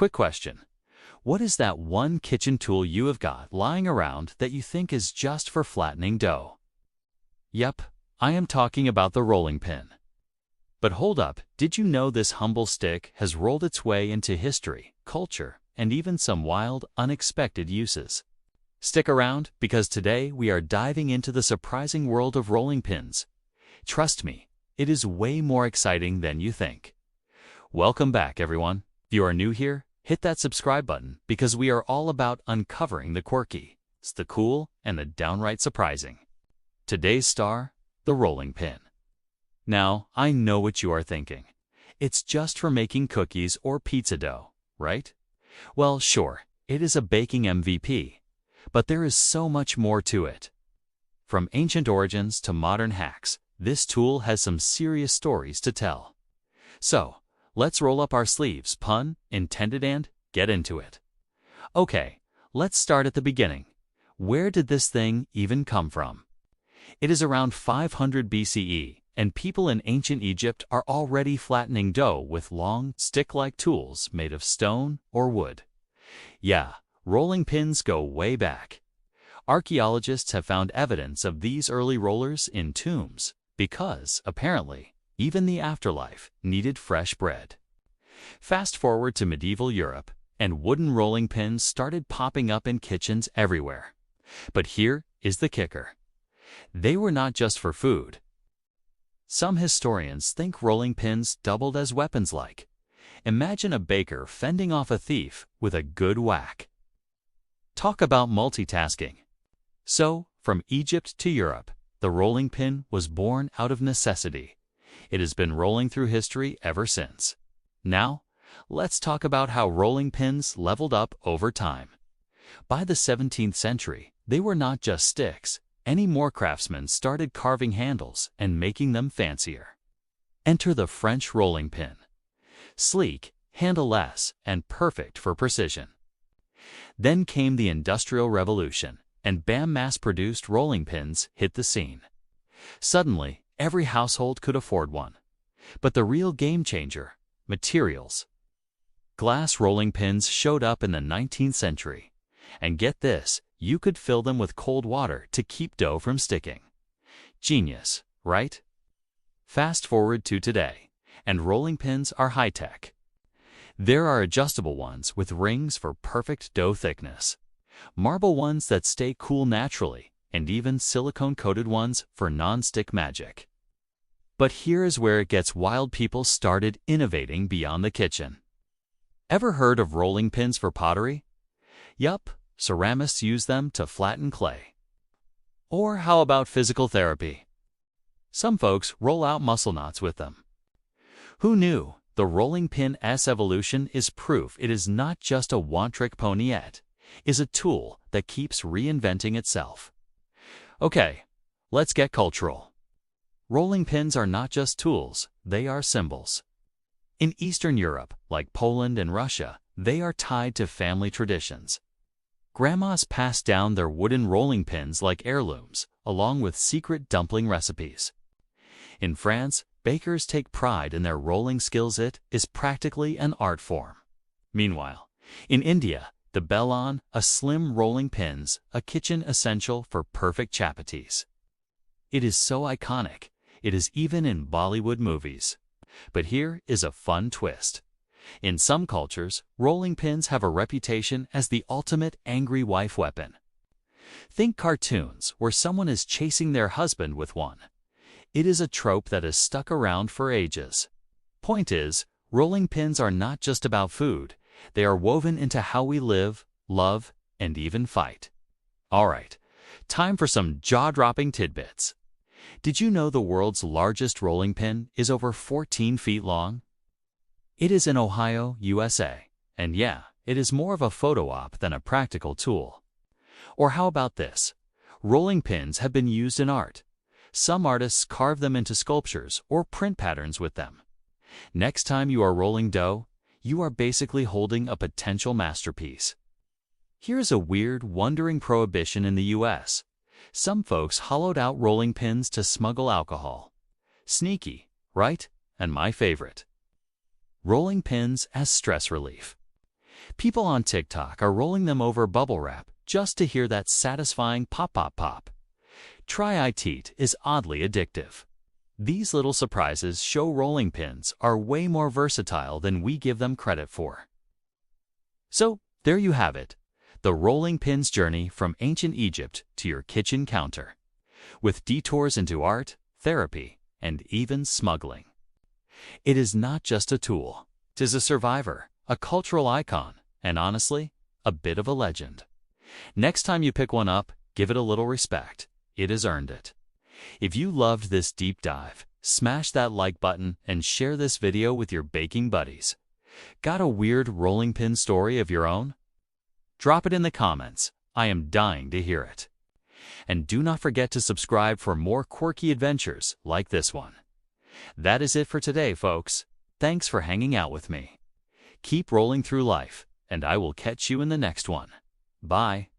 Quick question. What is that one kitchen tool you have got lying around that you think is just for flattening dough? Yep, I am talking about the rolling pin. But hold up, did you know this humble stick has rolled its way into history, culture, and even some wild, unexpected uses? Stick around, because today we are diving into the surprising world of rolling pins. Trust me, it is way more exciting than you think. Welcome back, everyone. If you are new here, hit that subscribe button because we are all about uncovering the quirky, the cool, and the downright surprising. Today's star, the rolling pin. Now, I know what you are thinking. It's just for making cookies or pizza dough, right? Well, sure, it is a baking MVP, but there is so much more to it. From ancient origins to modern hacks, this tool has some serious stories to tell. So, let's roll up our sleeves, pun intended, and get into it. Okay, let's start at the beginning. Where did this thing even come from? It is around 500 BCE, and people in ancient Egypt are already flattening dough with long, stick-like tools made of stone or wood. Yeah, rolling pins go way back. Archaeologists have found evidence of these early rollers in tombs because, apparently, even the afterlife needed fresh bread. Fast forward to medieval Europe, and wooden rolling pins started popping up in kitchens everywhere. But here is the kicker. They were not just for food. Some historians think rolling pins doubled as weapons-like. Imagine a baker fending off a thief with a good whack. Talk about multitasking. So, from Egypt to Europe, the rolling pin was born out of necessity. It has been rolling through history ever since. Now, let's talk about how rolling pins leveled up over time. By the 17th century, they were not just sticks. More craftsmen started carving handles and making them fancier. Enter the French rolling pin. Sleek, handle-less, and perfect for precision. Then came the Industrial Revolution, and bam, mass-produced rolling pins hit the scene. Suddenly, every household could afford one. But the real game-changer, materials. Glass rolling pins showed up in the 19th century. And get this, you could fill them with cold water to keep dough from sticking. Genius, right? Fast forward to today, and rolling pins are high-tech. There are adjustable ones with rings for perfect dough thickness, marble ones that stay cool naturally, and even silicone-coated ones for non-stick magic. But here is where it gets wild. People started innovating beyond the kitchen. Ever heard of rolling pins for pottery? Yup. Ceramists use them to flatten clay. Or how about physical therapy? Some folks roll out muscle knots with them. Who knew? The rolling pin's evolution is proof it is not just a one-trick pony yet. It is a tool that keeps reinventing itself. Okay, let's get cultural. Rolling pins are not just tools, they are symbols. In Eastern Europe, like Poland and Russia, they are tied to family traditions. Grandmas passed down their wooden rolling pins like heirlooms, along with secret dumpling recipes. In France, bakers take pride in their rolling skills. It is practically an art form. Meanwhile, in India, the belan, a slim rolling pins, a kitchen essential for perfect chapatis. It is so iconic, it is even in Bollywood movies. But here is a fun twist. In some cultures, rolling pins have a reputation as the ultimate angry wife weapon. Think cartoons where someone is chasing their husband with one. It is a trope that has stuck around for ages. Point is, rolling pins are not just about food. They are woven into how we live, love, and even fight. Alright, time for some jaw-dropping tidbits. Did you know the world's largest rolling pin is over 14 feet long? It is in Ohio, USA, and yeah, it is more of a photo op than a practical tool. Or how about this? Rolling pins have been used in art. Some artists carve them into sculptures or print patterns with them. Next time you are rolling dough, you are basically holding a potential masterpiece. Here's a weird, wondering prohibition in the US. Some folks hollowed out rolling pins to smuggle alcohol. Sneaky, right? And my favorite. Rolling pins as stress relief. People on TikTok are rolling them over bubble wrap just to hear that satisfying pop pop pop. Try it is oddly addictive. These little surprises show rolling pins are way more versatile than we give them credit for. So, there you have it, the rolling pins journey from ancient Egypt to your kitchen counter, with detours into art, therapy, and even smuggling. It is not just a tool, 'tis a survivor, a cultural icon, and honestly, a bit of a legend. Next time you pick one up, give it a little respect. It has earned it. If you loved this deep dive, smash that like button and share this video with your baking buddies. Got a weird rolling pin story of your own? Drop it in the comments. I am dying to hear it. And do not forget to subscribe for more quirky adventures like this one. That is it for today, folks. Thanks for hanging out with me. Keep rolling through life, and I will catch you in the next one. Bye.